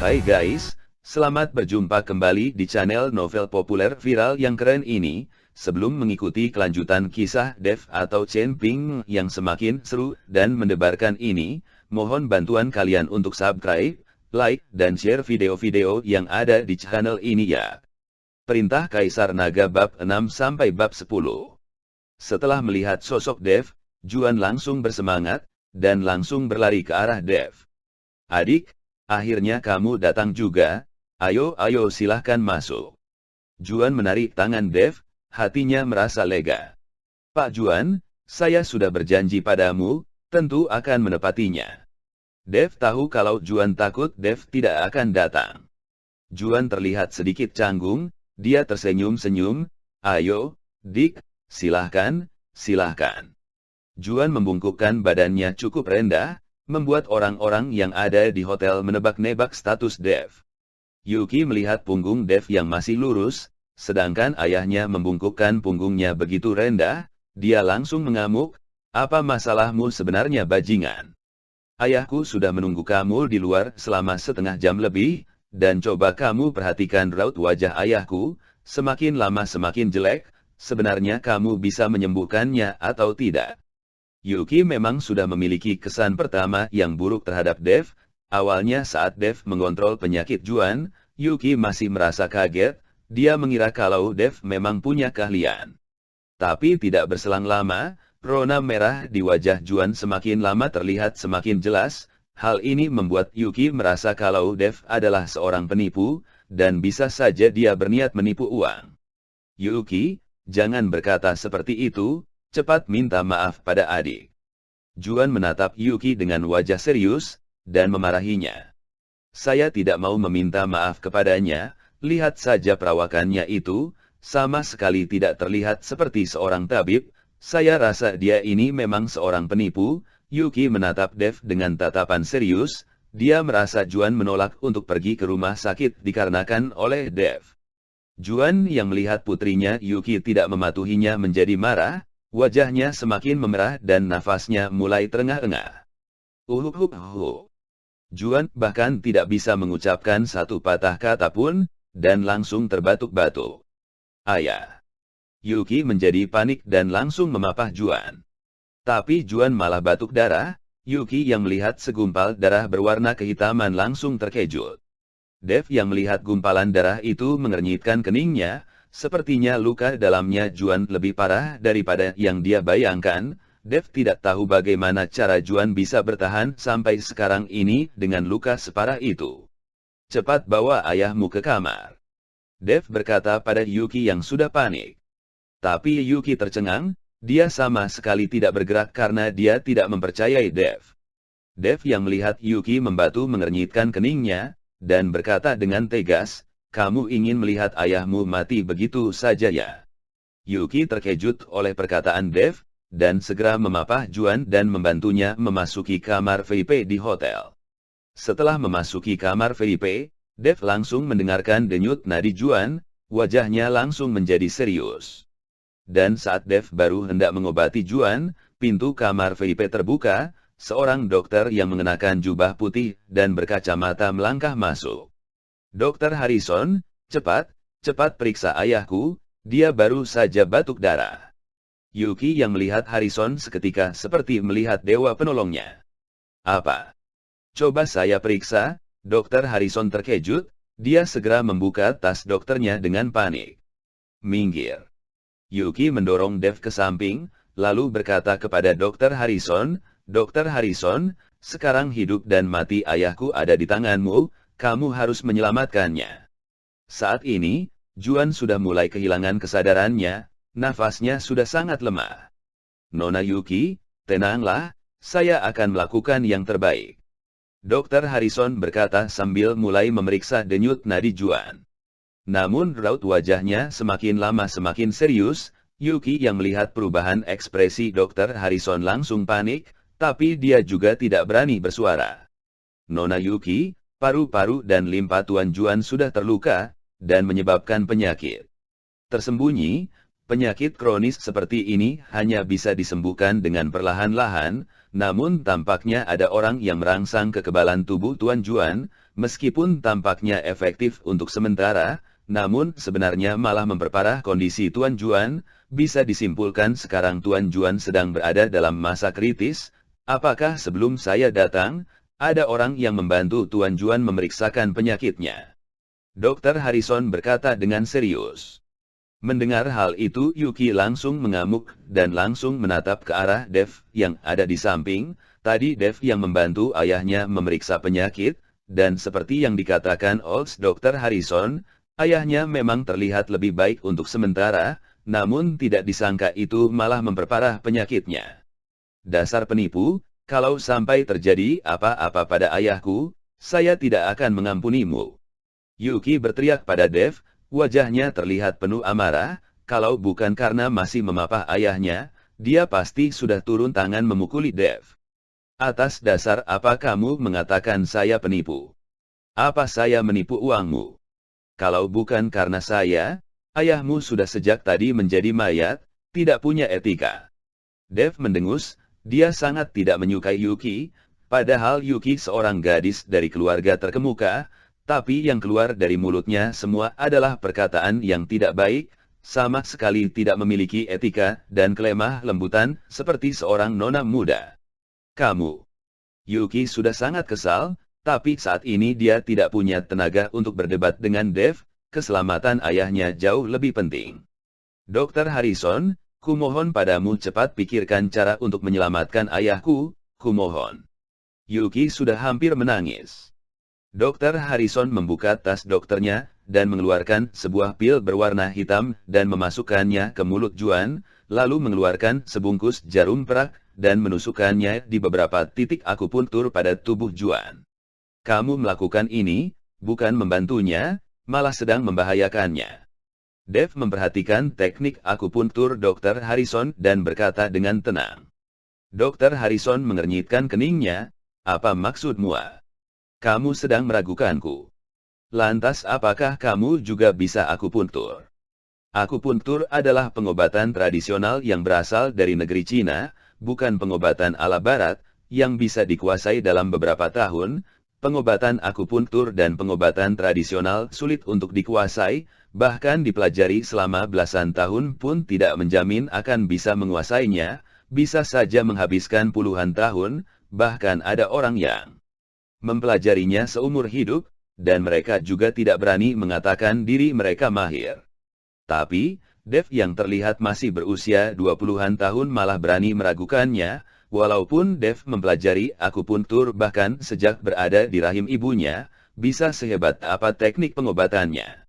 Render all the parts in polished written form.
Hai guys, selamat berjumpa kembali di channel novel populer viral yang keren ini. Sebelum mengikuti kelanjutan kisah Dev atau Chen Ping yang semakin seru dan mendebarkan ini, mohon bantuan kalian untuk subscribe, like, dan share video-video yang ada di channel ini ya. Perintah Kaisar Naga bab 6 sampai bab 10. Setelah melihat sosok Dev, Juan langsung bersemangat, dan langsung berlari ke arah Dev. Adik, akhirnya kamu datang juga, ayo silahkan masuk. Juan menarik tangan Dev, hatinya merasa lega. Pak Juan, saya sudah berjanji padamu, tentu akan menepatinya. Dev tahu kalau Juan takut Dev tidak akan datang. Juan terlihat sedikit canggung, dia tersenyum-senyum, ayo, Dik, silahkan. Juan membungkukkan badannya cukup rendah, membuat orang-orang yang ada di hotel menebak-nebak status Dev. Yuki melihat punggung Dev yang masih lurus, sedangkan ayahnya membungkukkan punggungnya begitu rendah, dia langsung mengamuk, apa masalahmu sebenarnya bajingan? Ayahku sudah menunggu kamu di luar selama setengah jam lebih, dan coba kamu perhatikan raut wajah ayahku, semakin lama semakin jelek, sebenarnya kamu bisa menyembuhkannya atau tidak? Yuki memang sudah memiliki kesan pertama yang buruk terhadap Dev. Awalnya saat Dev mengontrol penyakit Juan, Yuki masih merasa kaget, dia mengira kalau Dev memang punya keahlian. Tapi tidak berselang lama, rona merah di wajah Juan semakin lama terlihat semakin jelas. Hal ini membuat Yuki merasa kalau Dev adalah seorang penipu, dan bisa saja dia berniat menipu uang. Yuki, jangan berkata seperti itu, cepat minta maaf pada adik. Juan menatap Yuki dengan wajah serius, dan memarahinya. Saya tidak mau meminta maaf kepadanya, lihat saja perawakannya itu, sama sekali tidak terlihat seperti seorang tabib, saya rasa dia ini memang seorang penipu. Yuki menatap Dev dengan tatapan serius, dia merasa Juan menolak untuk pergi ke rumah sakit dikarenakan oleh Dev. Juan yang melihat putrinya Yuki tidak mematuhinya menjadi marah, wajahnya semakin memerah dan nafasnya mulai terengah-engah. Juan bahkan tidak bisa mengucapkan satu patah kata pun, dan langsung terbatuk-batuk. Ayah. Yuki menjadi panik dan langsung memapah Juan. Tapi Juan malah batuk darah. Yuki yang melihat segumpal darah berwarna kehitaman langsung terkejut. Dev yang melihat gumpalan darah itu mengernyitkan keningnya, sepertinya luka dalamnya Juan lebih parah daripada yang dia bayangkan. Dev tidak tahu bagaimana cara Juan bisa bertahan sampai sekarang ini dengan luka separah itu. Cepat bawa ayahmu ke kamar. Dev berkata pada Yuki yang sudah panik. Tapi Yuki tercengang, dia sama sekali tidak bergerak karena dia tidak mempercayai Dev. Dev yang melihat Yuki membatu mengernyitkan keningnya, dan berkata dengan tegas, kamu ingin melihat ayahmu mati begitu saja ya? Yuki terkejut oleh perkataan Dev, dan segera memapah Juan dan membantunya memasuki kamar VIP di hotel. Setelah memasuki kamar VIP, Dev langsung mendengarkan denyut nadi Juan, wajahnya langsung menjadi serius. Dan saat Dev baru hendak mengobati Juan, pintu kamar VIP terbuka, seorang dokter yang mengenakan jubah putih dan berkacamata melangkah masuk. Dokter Harrison, cepat periksa ayahku, dia baru saja batuk darah. Yuki yang melihat Harrison seketika seperti melihat dewa penolongnya. Apa? Coba saya periksa, Dokter Harrison terkejut, dia segera membuka tas dokternya dengan panik. Minggir. Yuki mendorong Dev ke samping, lalu berkata kepada Dokter Harrison, Dokter Harrison, sekarang hidup dan mati ayahku ada di tanganmu, kamu harus menyelamatkannya. Saat ini, Juan sudah mulai kehilangan kesadarannya, nafasnya sudah sangat lemah. Nona Yuki, tenanglah, saya akan melakukan yang terbaik. Dokter Harrison berkata sambil mulai memeriksa denyut nadi Juan. Namun raut wajahnya semakin lama semakin serius. Yuki yang melihat perubahan ekspresi Dokter Harrison langsung panik, tapi dia juga tidak berani bersuara. Nona Yuki, paru-paru dan limpa Tuan Juan sudah terluka, dan menyebabkan penyakit tersembunyi. Penyakit kronis seperti ini hanya bisa disembuhkan dengan perlahan-lahan, namun tampaknya ada orang yang merangsang kekebalan tubuh Tuan Juan, meskipun tampaknya efektif untuk sementara, namun sebenarnya malah memperparah kondisi Tuan Juan. Bisa disimpulkan sekarang Tuan Juan sedang berada dalam masa kritis. Apakah sebelum saya datang, ada orang yang membantu Tuan Juan memeriksakan penyakitnya? Dokter Harrison berkata dengan serius. Mendengar hal itu, Yuki langsung mengamuk dan langsung menatap ke arah Dev yang ada di samping. Tadi Dev yang membantu ayahnya memeriksa penyakit, dan seperti yang dikatakan oleh Dokter Harrison, ayahnya memang terlihat lebih baik untuk sementara, namun tidak disangka itu malah memperparah penyakitnya. Dasar penipu, kalau sampai terjadi apa-apa pada ayahku, saya tidak akan mengampunimu. Yuki berteriak pada Dev, wajahnya terlihat penuh amarah. Kalau bukan karena masih memapah ayahnya, dia pasti sudah turun tangan memukuli Dev. Atas dasar apa kamu mengatakan saya penipu? Apa saya menipu uangmu? Kalau bukan karena saya, ayahmu sudah sejak tadi menjadi mayat, tidak punya etika. Dev mendengus, dia sangat tidak menyukai Yuki, padahal Yuki seorang gadis dari keluarga terkemuka, tapi yang keluar dari mulutnya semua adalah perkataan yang tidak baik, sama sekali tidak memiliki etika dan kelemah lembutan seperti seorang nona muda. Kamu. Yuki sudah sangat kesal, tapi saat ini dia tidak punya tenaga untuk berdebat dengan Dev. Keselamatan ayahnya jauh lebih penting. Dokter Harrison, kumohon padamu cepat pikirkan cara untuk menyelamatkan ayahku, kumohon. Yuki sudah hampir menangis. Dokter Harrison membuka tas dokternya, dan mengeluarkan sebuah pil berwarna hitam, dan memasukkannya ke mulut Juan, lalu mengeluarkan sebungkus jarum perak, dan menusukkannya di beberapa titik akupuntur pada tubuh Juan. Kamu melakukan ini, bukan membantunya, malah sedang membahayakannya. Dev memperhatikan teknik akupuntur Dokter Harrison dan berkata dengan tenang. Dokter Harrison mengernyitkan keningnya, apa maksudmu? Kamu sedang meragukanku. Lantas apakah kamu juga bisa akupuntur? Akupuntur adalah pengobatan tradisional yang berasal dari negeri Cina, bukan pengobatan ala barat, yang bisa dikuasai dalam beberapa tahun. Pengobatan akupuntur dan pengobatan tradisional sulit untuk dikuasai, bahkan dipelajari selama belasan tahun pun tidak menjamin akan bisa menguasainya, bisa saja menghabiskan puluhan tahun, bahkan ada orang yang mempelajarinya seumur hidup, dan mereka juga tidak berani mengatakan diri mereka mahir. Tapi, Dev yang terlihat masih berusia 20-an tahun malah berani meragukannya, walaupun Dev mempelajari akupuntur bahkan sejak berada di rahim ibunya, bisa sehebat apa teknik pengobatannya.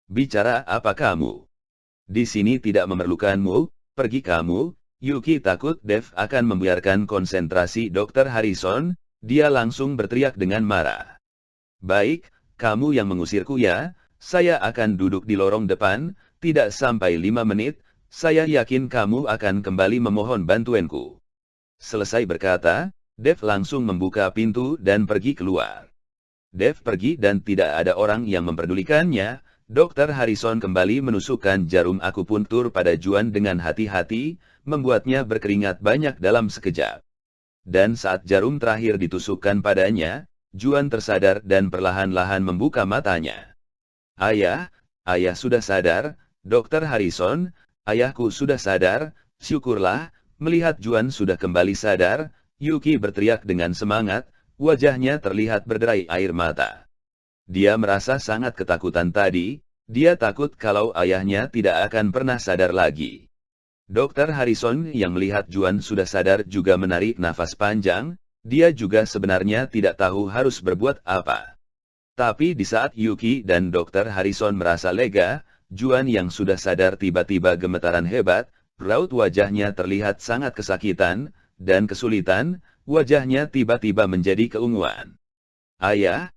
Bicara apa kamu? Di sini tidak memerlukanmu, pergi kamu. Yuki takut Dev akan membiarkan konsentrasi Dokter Harrison, dia langsung berteriak dengan marah. Baik, kamu yang mengusirku ya, saya akan duduk di lorong depan, tidak sampai 5 menit, saya yakin kamu akan kembali memohon bantuanku. Selesai berkata, Dev langsung membuka pintu dan pergi keluar. Dev pergi dan tidak ada orang yang memperdulikannya. Dokter Harrison kembali menusukkan jarum akupuntur pada Juan dengan hati-hati, membuatnya berkeringat banyak dalam sekejap. Dan saat jarum terakhir ditusukkan padanya, Juan tersadar dan perlahan-lahan membuka matanya. Ayah sudah sadar, Dokter Harrison, ayahku sudah sadar, syukurlah. Melihat Juan sudah kembali sadar, Yuki berteriak dengan semangat, wajahnya terlihat berderai air mata. Dia merasa sangat ketakutan tadi, dia takut kalau ayahnya tidak akan pernah sadar lagi. Dokter Harrison yang melihat Juan sudah sadar juga menarik nafas panjang, dia juga sebenarnya tidak tahu harus berbuat apa. Tapi di saat Yuki dan Dokter Harrison merasa lega, Juan yang sudah sadar tiba-tiba gemetaran hebat, raut wajahnya terlihat sangat kesakitan, dan kesulitan, wajahnya tiba-tiba menjadi keunguan. Ayah.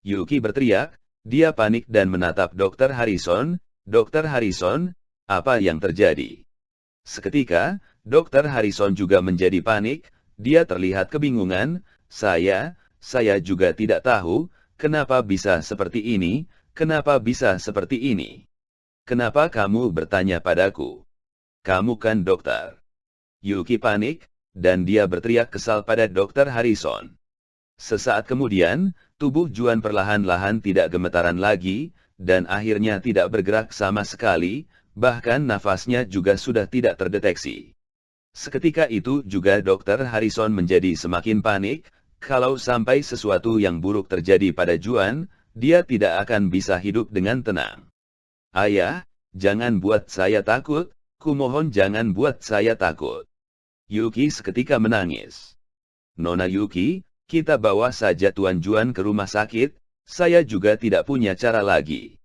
Yuki berteriak, dia panik dan menatap Dokter Harrison. Dokter Harrison, apa yang terjadi? Seketika, Dokter Harrison juga menjadi panik, dia terlihat kebingungan, saya juga tidak tahu, kenapa bisa seperti ini, kenapa bisa seperti ini. Kenapa kamu bertanya padaku? Kamu kan dokter. Yuki panik, dan dia berteriak kesal pada Dokter Harrison. Sesaat kemudian, tubuh Juan perlahan-lahan tidak gemetaran lagi, dan akhirnya tidak bergerak sama sekali, bahkan nafasnya juga sudah tidak terdeteksi. Seketika itu juga Dr. Harrison menjadi semakin panik, kalau sampai sesuatu yang buruk terjadi pada Juan, dia tidak akan bisa hidup dengan tenang. Ayah, jangan buat saya takut, kumohon jangan buat saya takut. Yuki seketika menangis. Nona Yuki, kita bawa saja Tuan Juan ke rumah sakit, saya juga tidak punya cara lagi.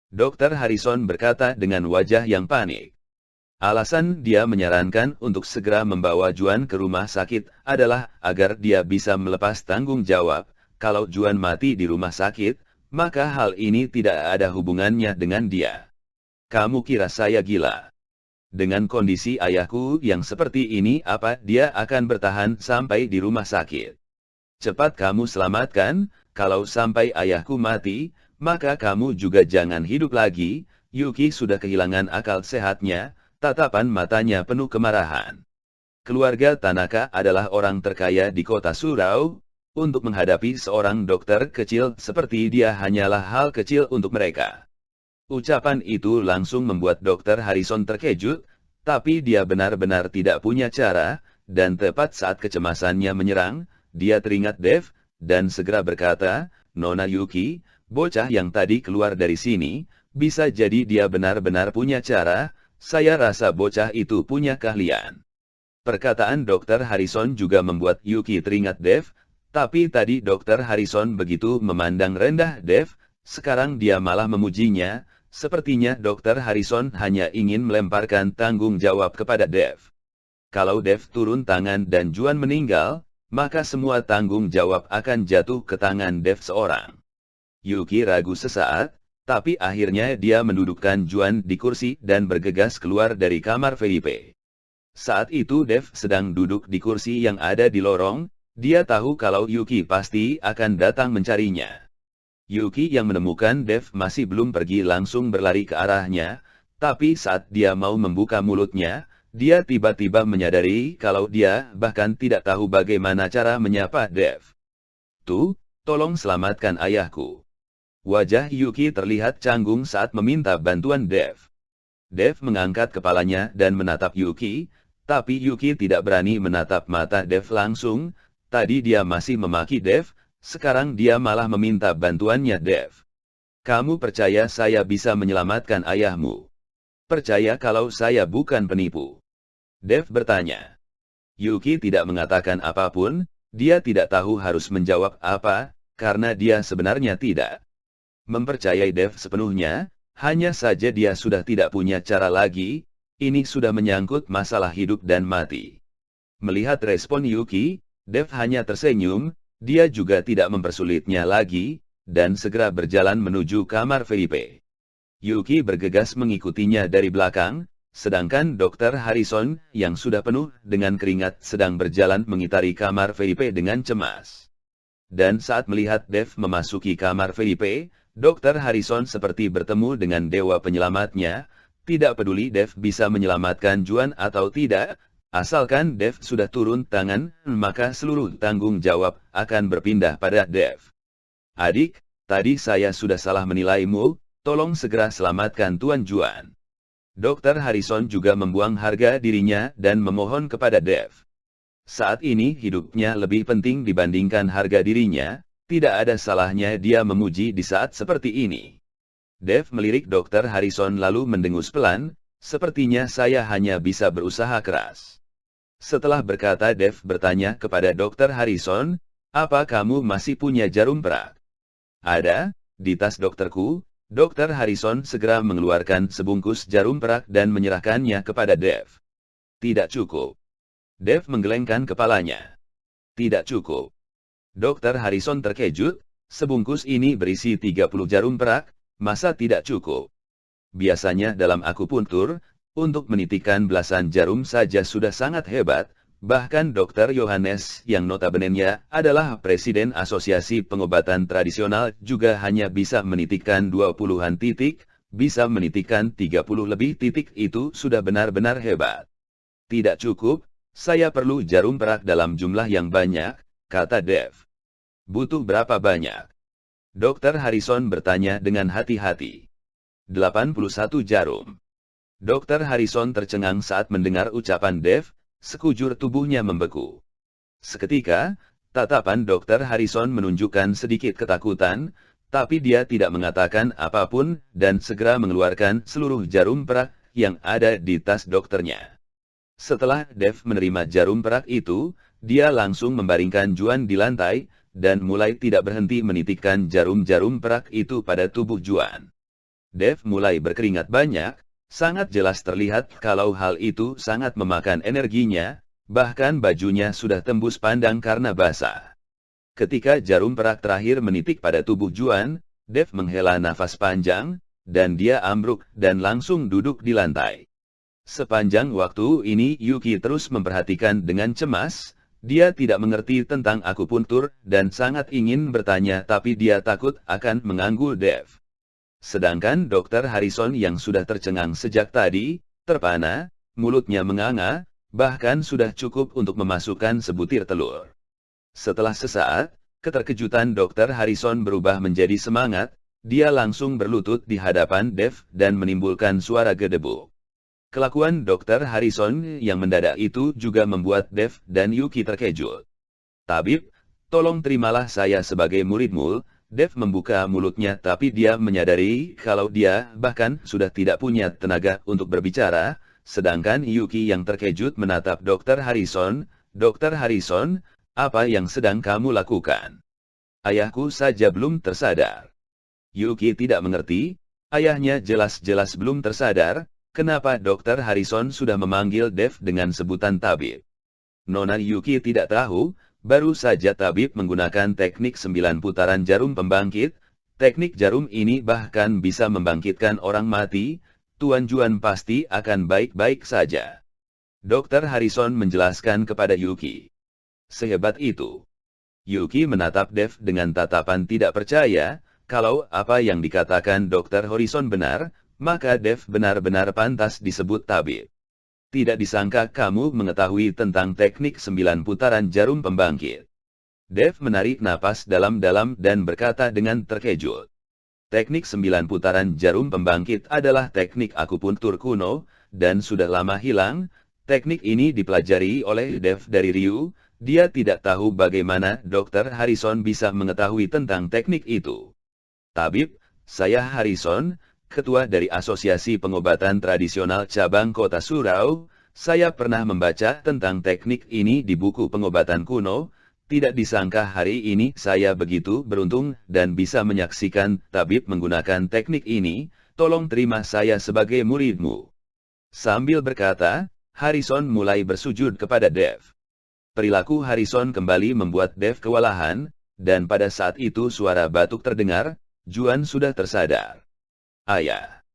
Dr. Harrison berkata dengan wajah yang panik. Alasan dia menyarankan untuk segera membawa Juan ke rumah sakit adalah agar dia bisa melepas tanggung jawab. Kalau Juan mati di rumah sakit, maka hal ini tidak ada hubungannya dengan dia. Kamu kira saya gila? Dengan kondisi ayahku yang seperti ini, apa dia akan bertahan sampai di rumah sakit? Cepat kamu selamatkan, kalau sampai ayahku mati, maka kamu juga jangan hidup lagi. Yuki sudah kehilangan akal sehatnya. Tatapan matanya penuh kemarahan. Keluarga Tanaka adalah orang terkaya di kota Surau. Untuk menghadapi seorang dokter kecil seperti dia hanyalah hal kecil untuk mereka. Ucapan itu langsung membuat Dr. Harrison terkejut, tapi dia benar-benar tidak punya cara, dan tepat saat kecemasannya menyerang, dia teringat Dev, dan segera berkata, Nona Yuki, bocah yang tadi keluar dari sini, bisa jadi dia benar-benar punya cara. Saya rasa bocah itu punya keahlian. Perkataan Dr. Harrison juga membuat Yuki teringat Dev, tapi tadi Dr. Harrison begitu memandang rendah Dev, sekarang dia malah memujinya, sepertinya Dr. Harrison hanya ingin melemparkan tanggung jawab kepada Dev. Kalau Dev turun tangan dan Juan meninggal, maka semua tanggung jawab akan jatuh ke tangan Dev seorang. Yuki ragu sesaat, tapi akhirnya dia mendudukkan Juan di kursi dan bergegas keluar dari kamar VIP. Saat itu Dev sedang duduk di kursi yang ada di lorong, dia tahu kalau Yuki pasti akan datang mencarinya. Yuki yang menemukan Dev masih belum pergi langsung berlari ke arahnya, tapi saat dia mau membuka mulutnya, dia tiba-tiba menyadari kalau dia bahkan tidak tahu bagaimana cara menyapa Dev. Tuh, tolong selamatkan ayahku. Wajah Yuki terlihat canggung saat meminta bantuan Dev. Dev mengangkat kepalanya dan menatap Yuki, tapi Yuki tidak berani menatap mata Dev langsung. Tadi dia masih memaki Dev, sekarang dia malah meminta bantuannya Dev. Kamu percaya saya bisa menyelamatkan ayahmu? Percaya kalau saya bukan penipu? Dev bertanya. Yuki tidak mengatakan apapun, dia tidak tahu harus menjawab apa, karena dia sebenarnya tidak mempercayai Dev sepenuhnya, hanya saja dia sudah tidak punya cara lagi, ini sudah menyangkut masalah hidup dan mati. Melihat respon Yuki, Dev hanya tersenyum, dia juga tidak mempersulitnya lagi, dan segera berjalan menuju kamar VIP. Yuki bergegas mengikutinya dari belakang, sedangkan Dr. Harrison, yang sudah penuh dengan keringat sedang berjalan mengitari kamar VIP dengan cemas. Dan saat melihat Dev memasuki kamar VIP, Dr. Harrison seperti bertemu dengan dewa penyelamatnya, tidak peduli Dev bisa menyelamatkan Juan atau tidak, asalkan Dev sudah turun tangan, maka seluruh tanggung jawab akan berpindah pada Dev. Adik, tadi saya sudah salah menilaimu, tolong segera selamatkan Tuan Juan. Dr. Harrison juga membuang harga dirinya dan memohon kepada Dev. Saat ini hidupnya lebih penting dibandingkan harga dirinya. Tidak ada salahnya dia memuji di saat seperti ini. Dev melirik Dr. Harrison lalu mendengus pelan, sepertinya saya hanya bisa berusaha keras. Setelah berkata Dev bertanya kepada Dr. Harrison, apa kamu masih punya jarum perak? Ada, di tas dokterku. Dr. Harrison segera mengeluarkan sebungkus jarum perak dan menyerahkannya kepada Dev. Tidak cukup. Dev menggelengkan kepalanya. Tidak cukup. Dr. Harrison terkejut, sebungkus ini berisi 30 jarum perak, masa tidak cukup? Biasanya dalam akupuntur, untuk menitikkan belasan jarum saja sudah sangat hebat, bahkan Dr. Yohanes yang notabene-nya adalah Presiden Asosiasi Pengobatan Tradisional juga hanya bisa menitikkan 20-an titik, bisa menitikkan 30 lebih titik itu sudah benar-benar hebat. Tidak cukup, saya perlu jarum perak dalam jumlah yang banyak, kata Dev. Butuh berapa banyak? Dokter Harrison bertanya dengan hati-hati. 81 jarum. Dokter Harrison tercengang saat mendengar ucapan Dev, sekujur tubuhnya membeku. Seketika, tatapan Dokter Harrison menunjukkan sedikit ketakutan, tapi dia tidak mengatakan apapun dan segera mengeluarkan seluruh jarum perak yang ada di tas dokternya. Setelah Dev menerima jarum perak itu, dia langsung membaringkan Juan di lantai, dan mulai tidak berhenti menitikkan jarum-jarum perak itu pada tubuh Juan. Dev mulai berkeringat banyak, sangat jelas terlihat kalau hal itu sangat memakan energinya, bahkan bajunya sudah tembus pandang karena basah. Ketika jarum perak terakhir menitik pada tubuh Juan, Dev menghela nafas panjang, dan dia ambruk dan langsung duduk di lantai. Sepanjang waktu ini Yuki terus memperhatikan dengan cemas, dia tidak mengerti tentang akupuntur dan sangat ingin bertanya tapi dia takut akan mengganggu Dev. Sedangkan Dokter Harrison yang sudah tercengang sejak tadi, terpana, mulutnya menganga, bahkan sudah cukup untuk memasukkan sebutir telur. Setelah sesaat, keterkejutan Dokter Harrison berubah menjadi semangat, dia langsung berlutut di hadapan Dev dan menimbulkan suara gedebuk. Kelakuan Dokter Harrison yang mendadak itu juga membuat Dev dan Yuki terkejut. "Tabib, tolong terimalah saya sebagai muridmu." Dev membuka mulutnya tapi dia menyadari kalau dia bahkan sudah tidak punya tenaga untuk berbicara, sedangkan Yuki yang terkejut menatap Dokter Harrison. "Dokter Harrison, apa yang sedang kamu lakukan?" "Ayahku saja belum tersadar." Yuki tidak mengerti, ayahnya jelas-jelas belum tersadar, kenapa Dokter Harrison sudah memanggil Dev dengan sebutan tabib. Nona Yuki tidak tahu, baru saja tabib menggunakan teknik 9 putaran jarum pembangkit, teknik jarum ini bahkan bisa membangkitkan orang mati, Tuan Juan pasti akan baik-baik saja. Dokter Harrison menjelaskan kepada Yuki. Sehebat itu. Yuki menatap Dev dengan tatapan tidak percaya, kalau apa yang dikatakan Dokter Harrison benar, maka Dev benar-benar pantas disebut tabib. Tidak disangka kamu mengetahui tentang teknik 9 putaran jarum pembangkit. Dev menarik napas dalam-dalam dan berkata dengan terkejut. Teknik 9 putaran jarum pembangkit adalah teknik akupuntur kuno, dan sudah lama hilang. Teknik ini dipelajari oleh Dev dari Ryu, dia tidak tahu bagaimana Dokter Harrison bisa mengetahui tentang teknik itu. "Tabib, saya Harrison, ketua dari Asosiasi Pengobatan Tradisional Cabang Kota Surau, saya pernah membaca tentang teknik ini di buku pengobatan kuno, tidak disangka hari ini saya begitu beruntung dan bisa menyaksikan tabib menggunakan teknik ini, tolong terima saya sebagai muridmu." Sambil berkata, Harrison mulai bersujud kepada Dev. Perilaku Harrison kembali membuat Dev kewalahan, dan pada saat itu suara batuk terdengar, Juan sudah tersadar. "Ayah."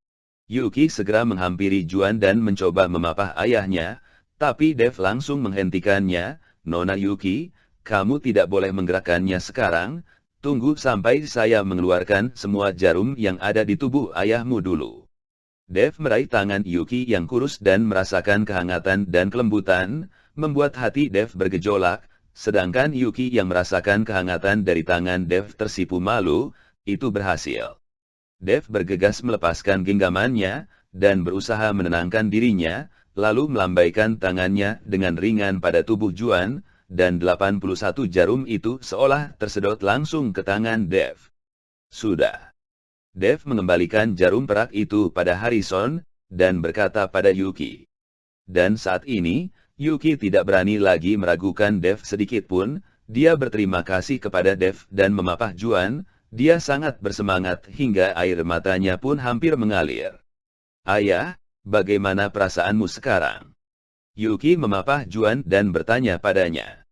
Yuki segera menghampiri Juan dan mencoba memapah ayahnya, tapi Dev langsung menghentikannya. "Nona Yuki, kamu tidak boleh menggerakkannya sekarang, tunggu sampai saya mengeluarkan semua jarum yang ada di tubuh ayahmu dulu." Dev meraih tangan Yuki yang kurus dan merasakan kehangatan dan kelembutan, membuat hati Dev bergejolak, sedangkan Yuki yang merasakan kehangatan dari tangan Dev tersipu malu, itu berhasil. Dev bergegas melepaskan genggamannya, dan berusaha menenangkan dirinya, lalu melambaikan tangannya dengan ringan pada tubuh Juan, dan 81 jarum itu seolah tersedot langsung ke tangan Dev. "Sudah." Dev mengembalikan jarum perak itu pada Harrison, dan berkata pada Yuki. Dan saat ini, Yuki tidak berani lagi meragukan Dev sedikit pun, dia berterima kasih kepada Dev dan memapah Juan. Dia sangat bersemangat hingga air matanya pun hampir mengalir. "Ayah, bagaimana perasaanmu sekarang?" Yuki memapah Juan dan bertanya padanya.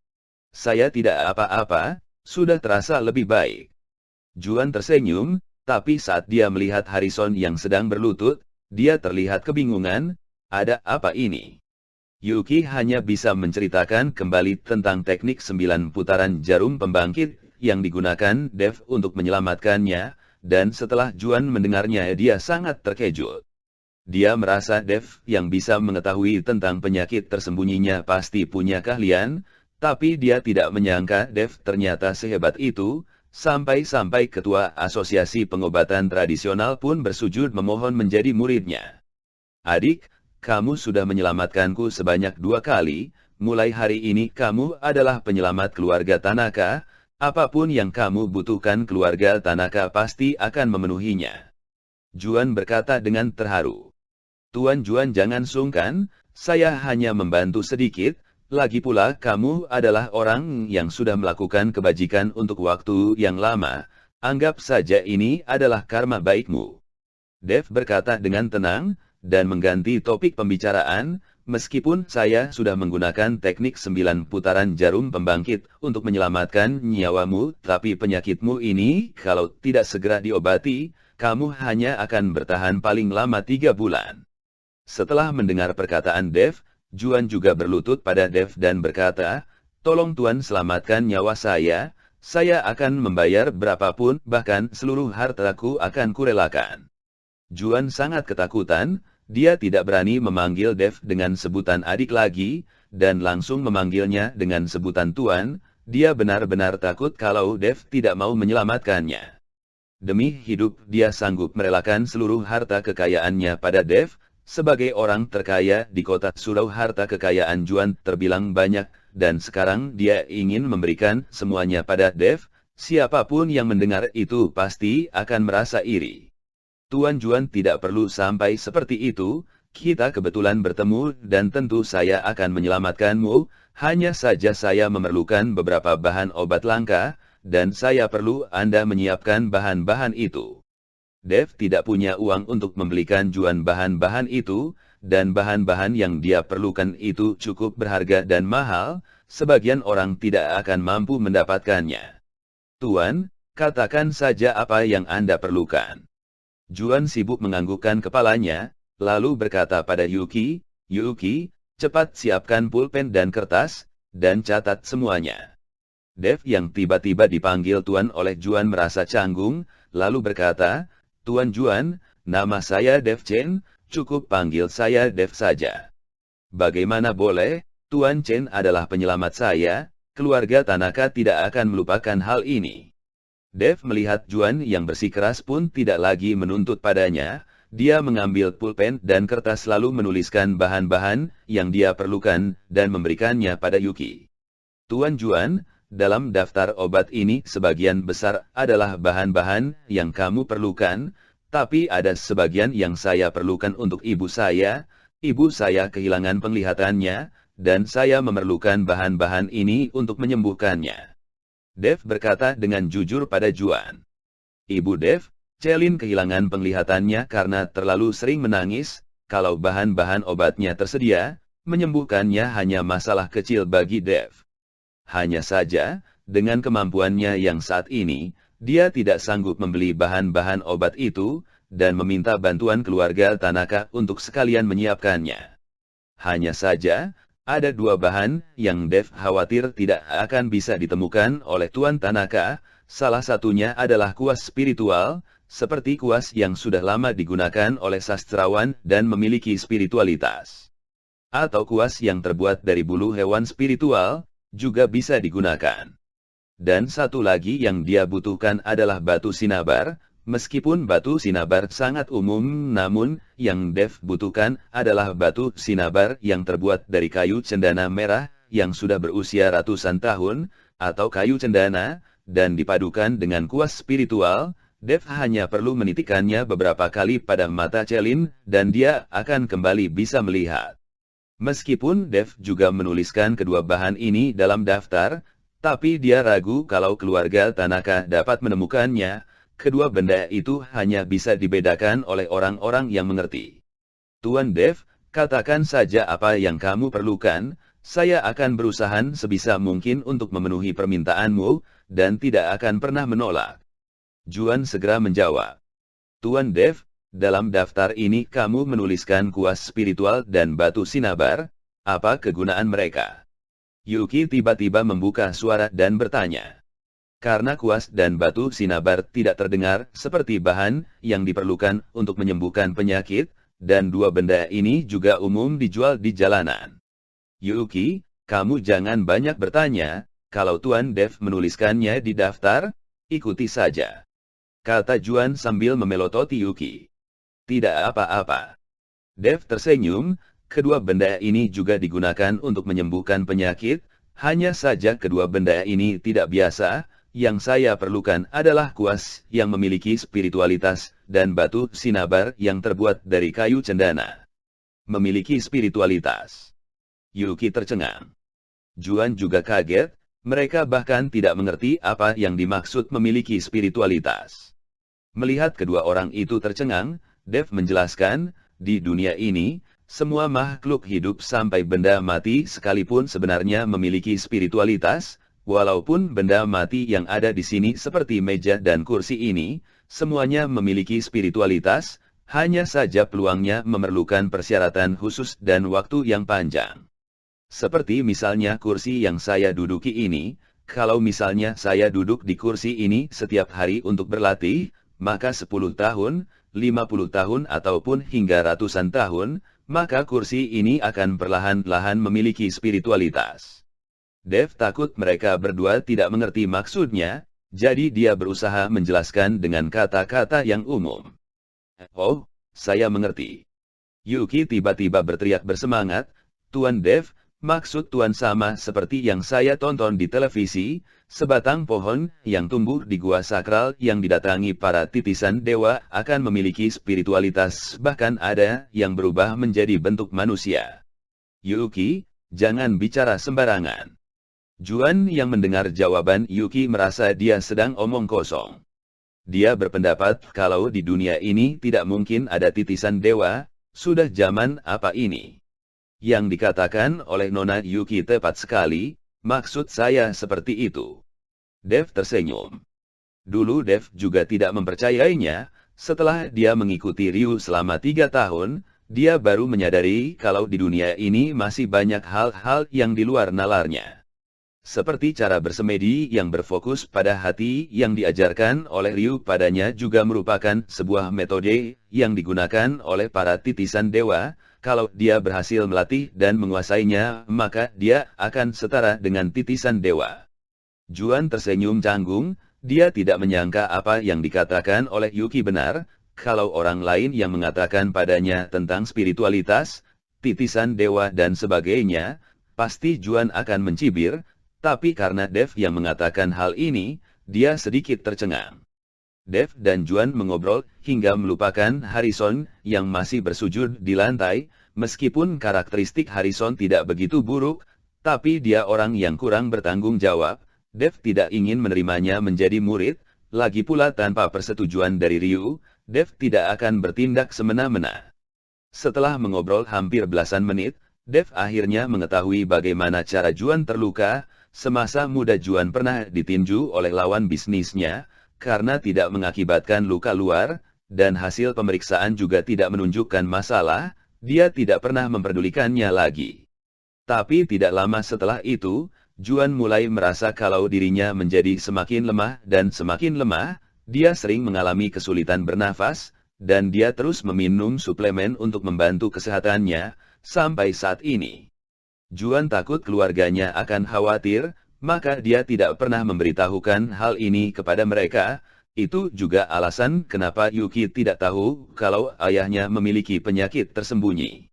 "Saya tidak apa-apa, sudah terasa lebih baik." Juan tersenyum, tapi saat dia melihat Harrison yang sedang berlutut, dia terlihat kebingungan. "Ada apa ini?" Yuki hanya bisa menceritakan kembali tentang teknik 9 putaran jarum pembangkit yang digunakan Dev untuk menyelamatkannya, dan setelah Juan mendengarnya dia sangat terkejut. Dia merasa Dev yang bisa mengetahui tentang penyakit tersembunyinya pasti punya keahlian, Tapi dia tidak menyangka Dev ternyata sehebat itu, sampai-sampai ketua asosiasi pengobatan tradisional pun bersujud memohon menjadi muridnya. Adik, kamu sudah menyelamatkanku sebanyak 2 kali, mulai hari ini kamu adalah penyelamat keluarga Tanaka, apapun yang kamu butuhkan keluarga Tanaka pasti akan memenuhinya. Juan berkata dengan terharu. Tuan Juan jangan sungkan, saya hanya membantu sedikit. Lagi pula kamu adalah orang yang sudah melakukan kebajikan untuk waktu yang lama, anggap saja ini adalah karma baikmu. Dev berkata dengan tenang, dan mengganti topik pembicaraan, meskipun saya sudah menggunakan teknik 9 putaran jarum pembangkit untuk menyelamatkan nyawamu, tapi penyakitmu ini, kalau tidak segera diobati, kamu hanya akan bertahan paling lama 3 bulan. Setelah mendengar perkataan Dev, Juan juga berlutut pada Dev dan berkata, tolong Tuan selamatkan nyawa saya akan membayar berapapun, bahkan seluruh hartaku akan kurelakan. Juan sangat ketakutan, dia tidak berani memanggil Dev dengan sebutan adik lagi, dan langsung memanggilnya dengan sebutan Tuan, dia benar-benar takut kalau Dev tidak mau menyelamatkannya. Demi hidup dia sanggup merelakan seluruh harta kekayaannya pada Dev. Sebagai orang terkaya di kota Surau, harta kekayaan Juan terbilang banyak, dan sekarang dia ingin memberikan semuanya pada Dev. Siapapun yang mendengar itu pasti akan merasa iri. Tuan Juan tidak perlu sampai seperti itu, kita kebetulan bertemu dan tentu saya akan menyelamatkanmu, hanya saja saya memerlukan beberapa bahan obat langka, dan saya perlu Anda menyiapkan bahan-bahan itu. Dev tidak punya uang untuk membelikan Juan bahan-bahan itu, dan bahan-bahan yang dia perlukan itu cukup berharga dan mahal, sebagian orang tidak akan mampu mendapatkannya. Tuan, katakan saja apa yang Anda perlukan. Juan sibuk menganggukkan kepalanya, lalu berkata pada Yuki, Yuki, cepat siapkan pulpen dan kertas, dan catat semuanya. Dev yang tiba-tiba dipanggil Tuan oleh Juan merasa canggung, lalu berkata, Tuan Juan, nama saya Dev Chen, cukup panggil saya Dev saja. Bagaimana boleh, Tuan Chen adalah penyelamat saya, keluarga Tanaka tidak akan melupakan hal ini. Dev melihat Juan yang bersikeras pun tidak lagi menuntut padanya, dia mengambil pulpen dan kertas lalu menuliskan bahan-bahan yang dia perlukan dan memberikannya pada Yuki. Tuan Juan, dalam daftar obat ini sebagian besar adalah bahan-bahan yang kamu perlukan, tapi ada sebagian yang saya perlukan untuk ibu saya kehilangan penglihatannya, dan saya memerlukan bahan-bahan ini untuk menyembuhkannya. Dev berkata dengan jujur pada Juan. Ibu Dev, Celin kehilangan penglihatannya karena terlalu sering menangis, kalau bahan-bahan obatnya tersedia, menyembuhkannya hanya masalah kecil bagi Dev. Hanya saja, dengan kemampuannya yang saat ini, dia tidak sanggup membeli bahan-bahan obat itu, dan meminta bantuan keluarga Tanaka untuk sekalian menyiapkannya. Hanya saja, ada 2 bahan yang Dev khawatir tidak akan bisa ditemukan oleh Tuan Tanaka, salah satunya adalah kuas spiritual, seperti kuas yang sudah lama digunakan oleh sastrawan dan memiliki spiritualitas. Atau kuas yang terbuat dari bulu hewan spiritual, juga bisa digunakan. Dan satu lagi yang dia butuhkan adalah batu sinabar, meskipun batu sinabar sangat umum, namun yang Dev butuhkan adalah batu sinabar yang terbuat dari kayu cendana merah, yang sudah berusia ratusan tahun, atau kayu cendana, dan dipadukan dengan kuas spiritual. Dev hanya perlu menitikkannya beberapa kali pada mata Celin, dan dia akan kembali bisa melihat. Meskipun Dev juga menuliskan kedua bahan ini dalam daftar, tapi dia ragu kalau keluarga Tanaka dapat menemukannya. Kedua benda itu hanya bisa dibedakan oleh orang-orang yang mengerti. Tuan Dev, katakan saja apa yang kamu perlukan, saya akan berusaha sebisa mungkin untuk memenuhi permintaanmu, dan tidak akan pernah menolak. Juan segera menjawab. Tuan Dev, dalam daftar ini kamu menuliskan kuas spiritual dan batu sinabar, apa kegunaan mereka? Yuki tiba-tiba membuka suara dan bertanya. Karena kuas dan batu sinabar tidak terdengar seperti bahan yang diperlukan untuk menyembuhkan penyakit, dan 2 benda ini juga umum dijual di jalanan. Yuki, Kamu jangan banyak bertanya, kalau Tuan Dev menuliskannya di daftar, ikuti saja. Kata Juan sambil memelototi Yuki. Tidak apa-apa. Dev tersenyum, kedua benda ini juga digunakan untuk menyembuhkan penyakit, hanya saja kedua benda ini tidak biasa, yang saya perlukan adalah kuas yang memiliki spiritualitas, dan batu sinabar yang terbuat dari kayu cendana. Memiliki spiritualitas. Yuki tercengang. Juan juga kaget, mereka bahkan tidak mengerti apa yang dimaksud memiliki spiritualitas. Melihat kedua orang itu tercengang, Dev menjelaskan, di dunia ini, semua makhluk hidup sampai benda mati sekalipun sebenarnya memiliki spiritualitas, walaupun benda mati yang ada di sini seperti meja dan kursi ini, semuanya memiliki spiritualitas, hanya saja peluangnya memerlukan persyaratan khusus dan waktu yang panjang. Seperti misalnya kursi yang saya duduki ini, kalau misalnya saya duduk di kursi ini setiap hari untuk berlatih, maka 10 tahun, 50 tahun ataupun hingga ratusan tahun, maka kursi ini akan perlahan-lahan memiliki spiritualitas. Dev takut mereka berdua tidak mengerti maksudnya, jadi dia berusaha menjelaskan dengan kata-kata yang umum. Oh, saya mengerti. Yuki tiba-tiba berteriak bersemangat, Tuan Dev, maksud Tuan sama seperti yang saya tonton di televisi, sebatang pohon yang tumbuh di gua sakral yang didatangi para titisan dewa akan memiliki spiritualitas, bahkan ada yang berubah menjadi bentuk manusia. Yuki, jangan bicara sembarangan. Juan yang mendengar jawaban Yuki merasa dia sedang omong kosong. Dia berpendapat kalau di dunia ini tidak mungkin ada titisan dewa, sudah zaman apa ini? Yang dikatakan oleh Nona Yuki tepat sekali, maksud saya seperti itu. Dev tersenyum. Dulu Dev juga tidak mempercayainya, setelah dia mengikuti Ryu selama 3 tahun, dia baru menyadari kalau di dunia ini masih banyak hal-hal yang di luar nalarnya. Seperti cara bersemedi yang berfokus pada hati yang diajarkan oleh Ryu padanya juga merupakan sebuah metode yang digunakan oleh para titisan dewa. Kalau dia berhasil melatih dan menguasainya, maka dia akan setara dengan titisan dewa. Juan tersenyum canggung, dia tidak menyangka apa yang dikatakan oleh Yuki benar, kalau orang lain yang mengatakan padanya tentang spiritualitas, titisan dewa dan sebagainya, pasti Juan akan mencibir, tapi karena Dev yang mengatakan hal ini, dia sedikit tercengang. Dev dan Juan mengobrol hingga melupakan Harrison yang masih bersujud di lantai, meskipun karakteristik Harrison tidak begitu buruk, tapi dia orang yang kurang bertanggung jawab. Dev tidak ingin menerimanya menjadi murid, lagi pula tanpa persetujuan dari Ryu, Dev tidak akan bertindak semena-mena. Setelah mengobrol hampir belasan menit, Dev akhirnya mengetahui bagaimana cara Juan terluka. Semasa muda Juan pernah ditinju oleh lawan bisnisnya, karena tidak mengakibatkan luka luar, dan hasil pemeriksaan juga tidak menunjukkan masalah, dia tidak pernah memperdulikannya lagi. Tapi tidak lama setelah itu, Juan mulai merasa kalau dirinya menjadi semakin lemah dan semakin lemah, dia sering mengalami kesulitan bernafas, dan dia terus meminum suplemen untuk membantu kesehatannya, sampai saat ini. Juan takut keluarganya akan khawatir, maka dia tidak pernah memberitahukan hal ini kepada mereka. Itu juga alasan kenapa Yuki tidak tahu kalau ayahnya memiliki penyakit tersembunyi.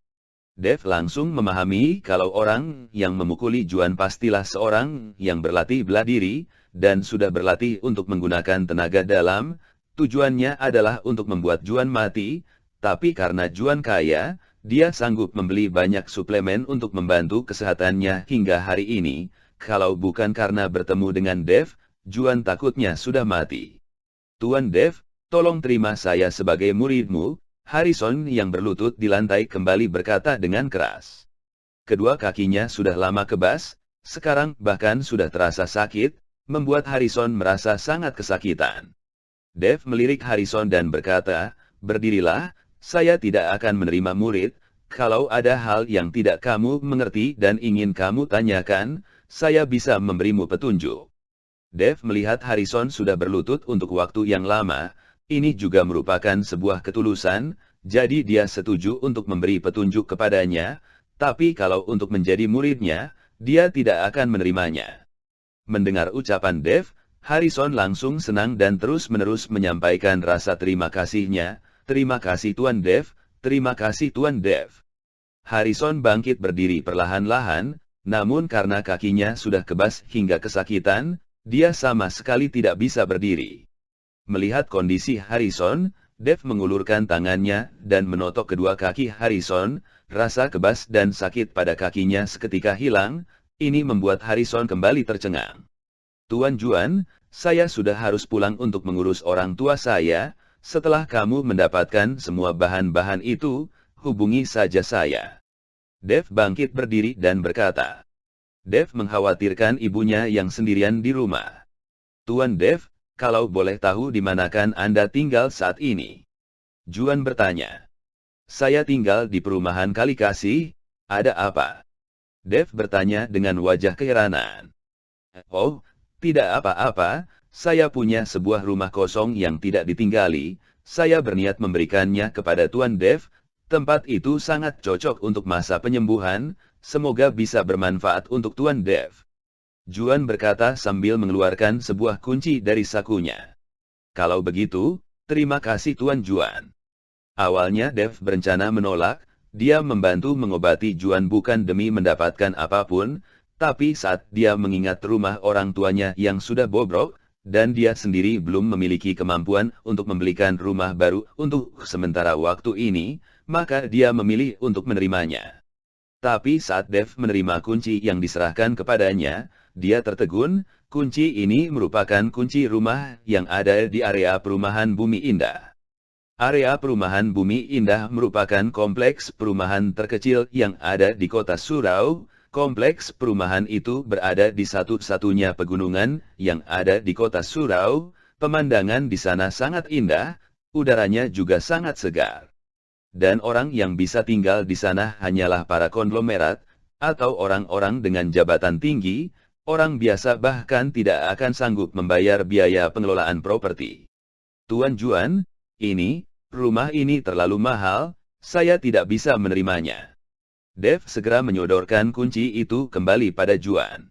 Dev langsung memahami kalau orang yang memukuli Juan pastilah seorang yang berlatih bela diri, dan sudah berlatih untuk menggunakan tenaga dalam. Tujuannya adalah untuk membuat Juan mati, tapi karena Juan kaya, dia sanggup membeli banyak suplemen untuk membantu kesehatannya hingga hari ini. Kalau bukan karena bertemu dengan Dev, Juan takutnya sudah mati. Tuan Dev, tolong terima saya sebagai muridmu. Harrison yang berlutut di lantai kembali berkata dengan keras. Kedua kakinya sudah lama kebas, sekarang bahkan sudah terasa sakit, membuat Harrison merasa sangat kesakitan. Dev melirik Harrison dan berkata, berdirilah, saya tidak akan menerima murid. Kalau ada hal yang tidak kamu mengerti dan ingin kamu tanyakan, saya bisa memberimu petunjuk. Dev melihat Harrison sudah berlutut untuk waktu yang lama, ini juga merupakan sebuah ketulusan, jadi dia setuju untuk memberi petunjuk kepadanya, tapi kalau untuk menjadi muridnya, dia tidak akan menerimanya. Mendengar ucapan Dev, Harrison langsung senang dan terus-menerus menyampaikan rasa terima kasihnya. Terima kasih Tuan Dev, terima kasih Tuan Dev. Harrison bangkit berdiri perlahan-lahan, namun karena kakinya sudah kebas hingga kesakitan, dia sama sekali tidak bisa berdiri. Melihat kondisi Harrison, Dev mengulurkan tangannya dan menotok kedua kaki Harrison. Rasa kebas dan sakit pada kakinya seketika hilang. Ini membuat Harrison kembali tercengang. Tuan Juan, saya sudah harus pulang untuk mengurus orang tua saya. Setelah kamu mendapatkan semua bahan-bahan itu, hubungi saja saya. Dev bangkit berdiri dan berkata. Dev mengkhawatirkan ibunya yang sendirian di rumah. Tuan Dev, kalau boleh tahu di manakan Anda tinggal saat ini? Juan bertanya. Saya tinggal di perumahan Kali Kasih, ada apa? Dev bertanya dengan wajah keheranan. Oh, tidak apa-apa, saya punya sebuah rumah kosong yang tidak ditinggali, saya berniat memberikannya kepada Tuan Dev. Tempat itu sangat cocok untuk masa penyembuhan, semoga bisa bermanfaat untuk Tuan Dev. Juan berkata sambil mengeluarkan sebuah kunci dari sakunya. Kalau begitu, terima kasih Tuan Juan. Awalnya Dev berencana menolak, dia membantu mengobati Juan bukan demi mendapatkan apapun, tapi saat dia mengingat rumah orang tuanya yang sudah bobrok, dan dia sendiri belum memiliki kemampuan untuk membelikan rumah baru untuk sementara waktu ini, maka dia memilih untuk menerimanya. Tapi saat Dev menerima kunci yang diserahkan kepadanya, dia tertegun. Kunci ini merupakan kunci rumah yang ada di area perumahan Bumi Indah. Area perumahan Bumi Indah merupakan kompleks perumahan terkecil yang ada di kota Surau. Kompleks perumahan itu berada di satu-satunya pegunungan yang ada di kota Surau. Pemandangan di sana sangat indah, udaranya juga sangat segar. Dan orang yang bisa tinggal di sana hanyalah para konglomerat, atau orang-orang dengan jabatan tinggi. Orang biasa bahkan tidak akan sanggup membayar biaya pengelolaan properti. Tuan Juan, rumah ini terlalu mahal, saya tidak bisa menerimanya. Dev segera menyodorkan kunci itu kembali pada Juan.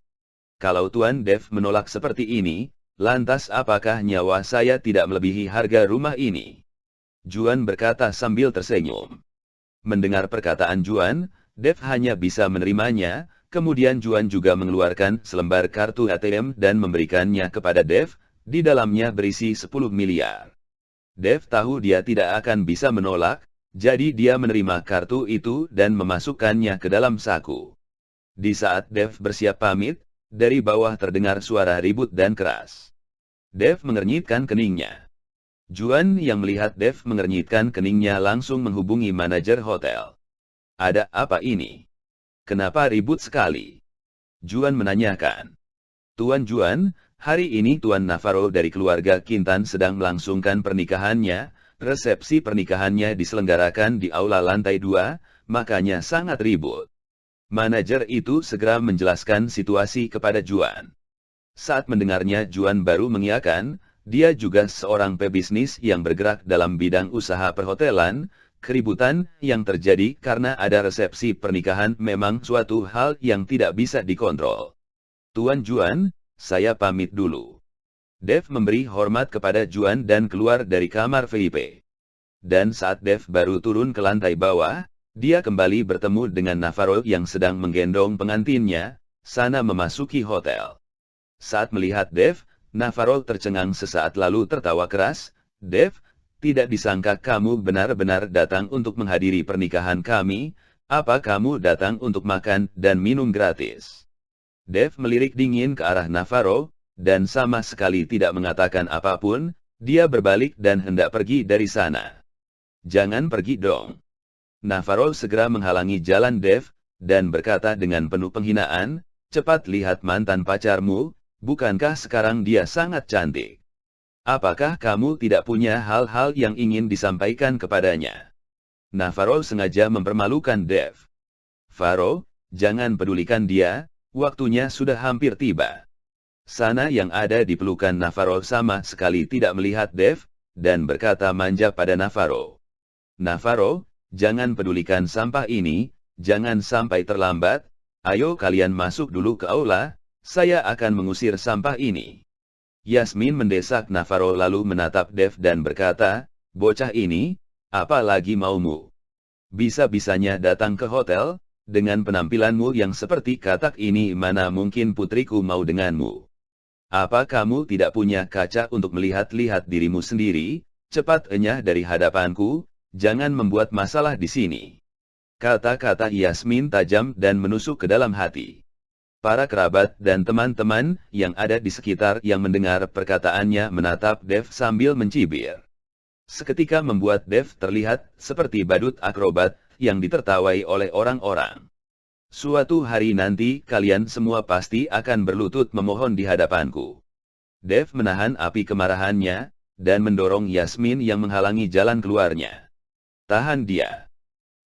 Kalau Tuan Dev menolak seperti ini, lantas apakah nyawa saya tidak melebihi harga rumah ini? Juan berkata sambil tersenyum. Mendengar perkataan Juan, Dev hanya bisa menerimanya. Kemudian Juan juga mengeluarkan selembar kartu ATM dan memberikannya kepada Dev. Di dalamnya berisi 10 miliar. Dev tahu dia tidak akan bisa menolak, jadi dia menerima kartu itu dan memasukkannya ke dalam saku. Di saat Dev bersiap pamit, dari bawah terdengar suara ribut dan keras. Dev mengernyitkan keningnya. Juan yang melihat Dev mengernyitkan keningnya langsung menghubungi manajer hotel. Ada apa ini? Kenapa ribut sekali? Juan menanyakan. Tuan Juan, hari ini Tuan Navarro dari keluarga Quintan sedang melangsungkan pernikahannya. Resepsi pernikahannya diselenggarakan di aula lantai 2, makanya sangat ribut. Manajer itu segera menjelaskan situasi kepada Juan. Saat mendengarnya Juan baru mengiyakan, dia juga seorang pebisnis yang bergerak dalam bidang usaha perhotelan. Keributan yang terjadi karena ada resepsi pernikahan memang suatu hal yang tidak bisa dikontrol. Tuan Juan, saya pamit dulu. Dev memberi hormat kepada Juan dan keluar dari kamar VIP. Dan saat Dev baru turun ke lantai bawah, dia kembali bertemu dengan Navarro yang sedang menggendong pengantinnya. Sana memasuki hotel. Saat melihat Dev, Navarro tercengang sesaat lalu tertawa keras. Dev, tidak disangka kamu benar-benar datang untuk menghadiri pernikahan kami. Apa kamu datang untuk makan dan minum gratis? Dev melirik dingin ke arah Navarro, dan sama sekali tidak mengatakan apapun. Dia berbalik dan hendak pergi dari sana. Jangan pergi dong. Navarro segera menghalangi jalan Dev, dan berkata dengan penuh penghinaan, cepat lihat mantan pacarmu, bukankah sekarang dia sangat cantik? Apakah kamu tidak punya hal-hal yang ingin disampaikan kepadanya? Navarro sengaja mempermalukan Dev. Faro, jangan pedulikan dia, waktunya sudah hampir tiba. Sana yang ada di pelukan Navarro sama sekali tidak melihat Dev, dan berkata manja pada Navarro. Navarro, jangan pedulikan sampah ini, jangan sampai terlambat. Ayo kalian masuk dulu ke aula, saya akan mengusir sampah ini. Yasmin mendesak Navarro lalu menatap Dev dan berkata, bocah ini, apa lagi maumu? Bisa-bisanya datang ke hotel, dengan penampilanmu yang seperti katak ini mana mungkin putriku mau denganmu. Apa kamu tidak punya kaca untuk melihat-lihat dirimu sendiri? Cepat enyah dari hadapanku, jangan membuat masalah di sini. Kata-kata Yasmin tajam dan menusuk ke dalam hati. Para kerabat dan teman-teman yang ada di sekitar yang mendengar perkataannya menatap Dev sambil mencibir. Seketika membuat Dev terlihat seperti badut akrobat yang ditertawai oleh orang-orang. Suatu hari nanti kalian semua pasti akan berlutut memohon di hadapanku. Dev menahan api kemarahannya, dan mendorong Yasmin yang menghalangi jalan keluarnya. Tahan dia.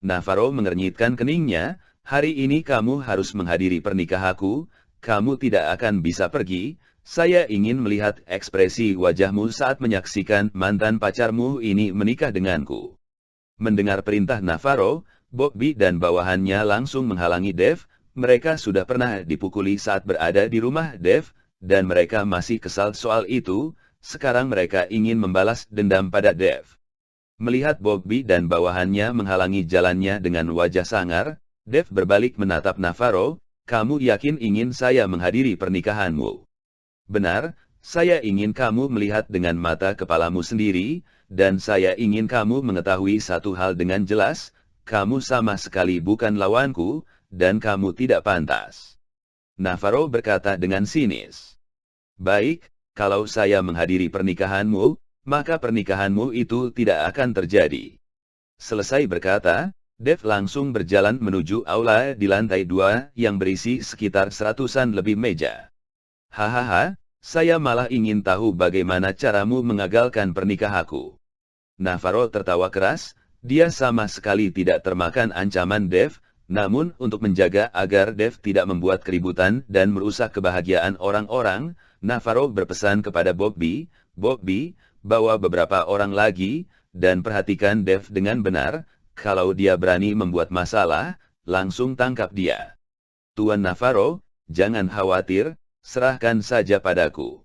Navarro mengernyitkan keningnya, hari ini kamu harus menghadiri pernikahanku, kamu tidak akan bisa pergi, saya ingin melihat ekspresi wajahmu saat menyaksikan mantan pacarmu ini menikah denganku. Mendengar perintah Navarro, Bobby dan bawahannya langsung menghalangi Dev, mereka sudah pernah dipukuli saat berada di rumah Dev, dan mereka masih kesal soal itu, sekarang mereka ingin membalas dendam pada Dev. Melihat Bobby dan bawahannya menghalangi jalannya dengan wajah sangar, Dev berbalik menatap Navarro, kamu yakin ingin saya menghadiri pernikahanmu? Benar, saya ingin kamu melihat dengan mata kepalamu sendiri, dan saya ingin kamu mengetahui satu hal dengan jelas, kamu sama sekali bukan lawanku, dan kamu tidak pantas. Navarro berkata dengan sinis. Baik, kalau saya menghadiri pernikahanmu, maka pernikahanmu itu tidak akan terjadi. Selesai berkata, Dev langsung berjalan menuju aula di lantai 2 yang berisi sekitar 100-an lebih meja. Hahaha, saya malah ingin tahu bagaimana caramu mengagalkan pernikahanku. Navarro tertawa keras. Dia sama sekali tidak termakan ancaman Dev, namun untuk menjaga agar Dev tidak membuat keributan dan merusak kebahagiaan orang-orang, Navarro berpesan kepada Bobby, Bobby, bawa beberapa orang lagi, dan perhatikan Dev dengan benar, kalau dia berani membuat masalah, langsung tangkap dia. Tuan Navarro, jangan khawatir, serahkan saja padaku.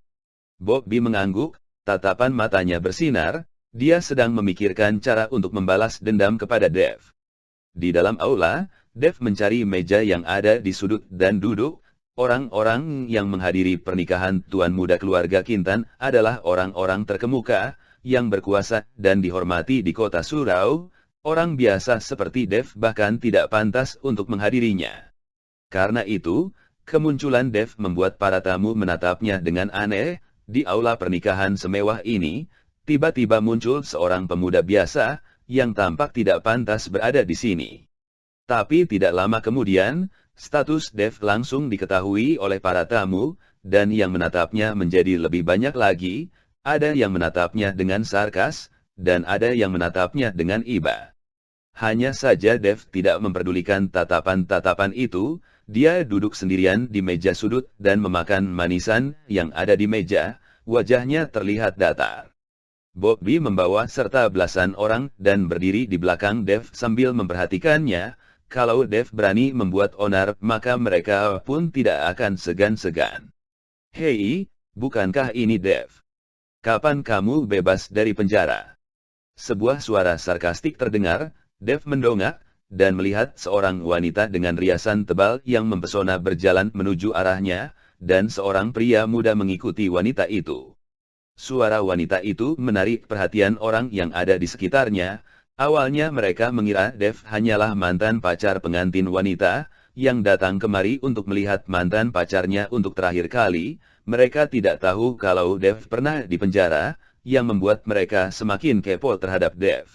Bobby mengangguk, tatapan matanya bersinar. Dia sedang memikirkan cara untuk membalas dendam kepada Dev. Di dalam aula, Dev mencari meja yang ada di sudut dan duduk. Orang-orang yang menghadiri pernikahan Tuan Muda keluarga Kintan adalah orang-orang terkemuka, yang berkuasa dan dihormati di kota Surau. Orang biasa seperti Dev bahkan tidak pantas untuk menghadirinya. Karena itu, kemunculan Dev membuat para tamu menatapnya dengan aneh. Di aula pernikahan semewah ini, tiba-tiba muncul seorang pemuda biasa, yang tampak tidak pantas berada di sini. Tapi tidak lama kemudian, status Dev langsung diketahui oleh para tamu, dan yang menatapnya menjadi lebih banyak lagi, ada yang menatapnya dengan sarkas, dan ada yang menatapnya dengan iba. Hanya saja Dev tidak memperdulikan tatapan-tatapan itu, dia duduk sendirian di meja sudut dan memakan manisan yang ada di meja, wajahnya terlihat datar. Bobby membawa serta belasan orang dan berdiri di belakang Dev sambil memperhatikannya. Kalau Dev berani membuat onar, maka mereka pun tidak akan segan-segan. Hei, bukankah ini Dev? Kapan kamu bebas dari penjara? Sebuah suara sarkastik terdengar. Dev mendongak, dan melihat seorang wanita dengan riasan tebal yang mempesona berjalan menuju arahnya, dan seorang pria muda mengikuti wanita itu. Suara wanita itu menarik perhatian orang yang ada di sekitarnya. Awalnya mereka mengira Dev hanyalah mantan pacar pengantin wanita, yang datang kemari untuk melihat mantan pacarnya untuk terakhir kali. Mereka tidak tahu kalau Dev pernah di penjara, yang membuat mereka semakin kepo terhadap Dev.